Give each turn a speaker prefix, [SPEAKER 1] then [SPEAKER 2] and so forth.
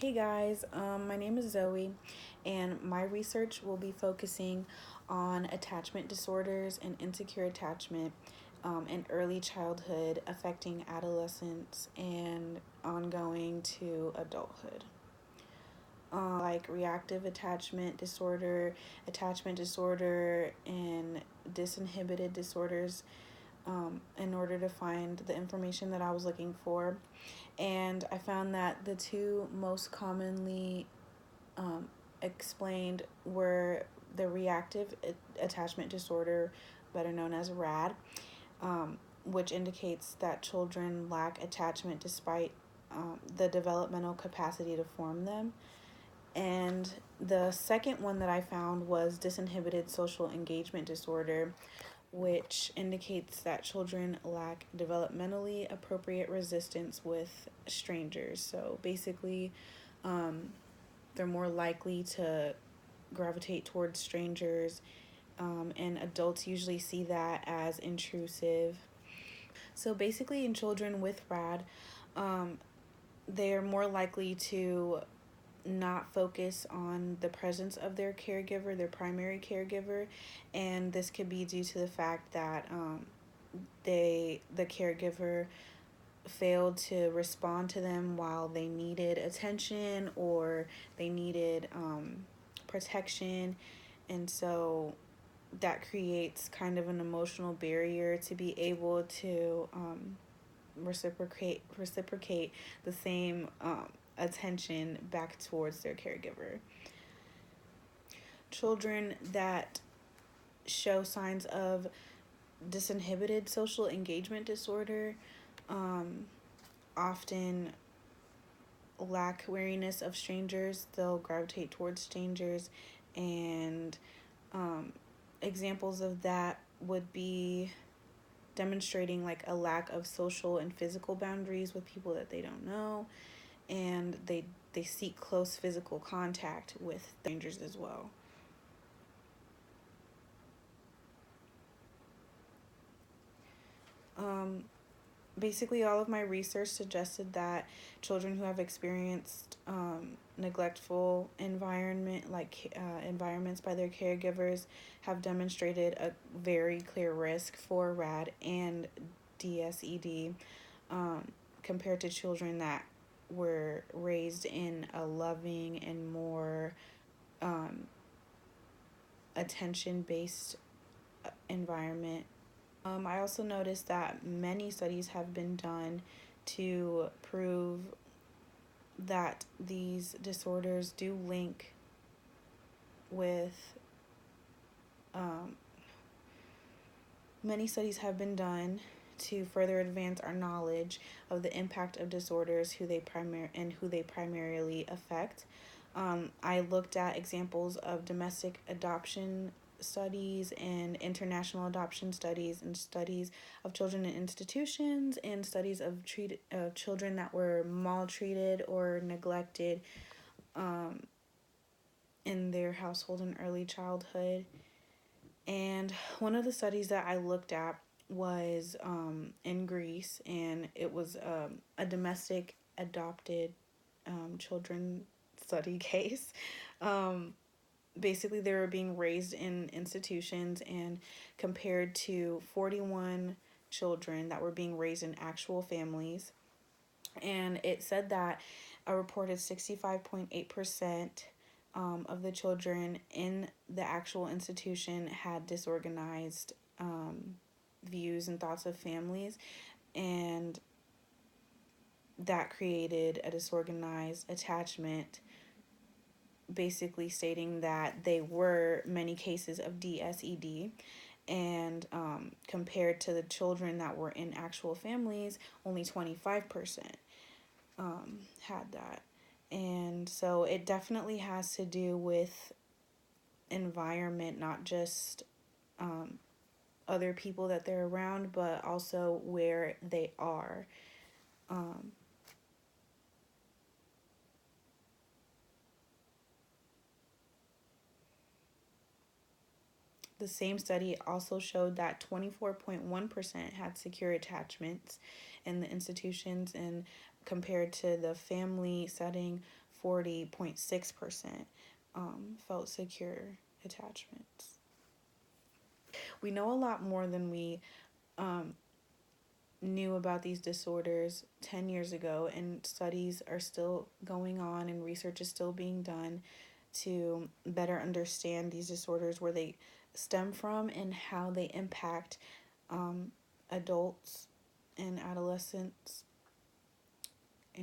[SPEAKER 1] Hey guys, my name is Zoe, and my research will be focusing on attachment disorders and insecure attachment in early childhood affecting adolescence and ongoing to adulthood. Like reactive attachment disorder, and disinhibited disorders in order to find the information that I was looking for. And I found that the two most commonly um, explained were the reactive attachment disorder, better known as RAD, which indicates that children lack attachment despite the developmental capacity to form them. And the second one that I found was disinhibited social engagement disorder, which indicates that children lack developmentally appropriate resistance with strangers. So basically, um, they're more likely to gravitate towards strangers, and adults usually see that as intrusive. So basically, in children with RAD, um, they're more likely to not focus on the presence of their caregiver, their primary caregiver, and this could be due to the fact that the caregiver failed to respond to them while they needed attention or they needed protection, and so that creates kind of an emotional barrier to be able to reciprocate the same attention back towards their caregiver. Children that show signs of disinhibited social engagement disorder um, often lack wariness of strangers. They'll gravitate towards strangers, and um, examples of that would be demonstrating like a lack of social and physical boundaries with people that they don't know, and they seek close physical contact with strangers as well. Um, Basically, all of my research suggested that children who have experienced neglectful environments by their caregivers have demonstrated a very clear risk for RAD and DSED, um, compared to children that were raised in a loving and more um, attention based environment. I also noticed that many studies have been done to prove that these disorders do link with um, many studies have been done to further advance our knowledge of the impact of disorders who they primarily affect. I looked at examples of domestic adoption studies and international adoption studies, and studies of children in institutions, and studies of children that were maltreated or neglected um, in their household in early childhood. And one of the studies that I looked at was in Greece, and it was a domestic adopted children study case. Um, Basically, they were being raised in institutions, and compared to 41 children that were being raised in actual families. And it said that a reported 65.8% of the children in the actual institution had disorganized views and thoughts of families, and that created a disorganized attachment, basically stating that they were many cases of DSED. And compared to the children that were in actual families, only 25% had that. And so it definitely has to do with environment, not just um, other people that they're around, but also where they are. Um, the same study also showed that 24.1% had secure attachments in the institutions, and compared to the family setting, 40.6% felt secure attachments. We know a lot more than we um, knew about these disorders 10 years ago, and studies are still going on and research is still being done to better understand these disorders, where they stem from and how they impact um, adults and adolescents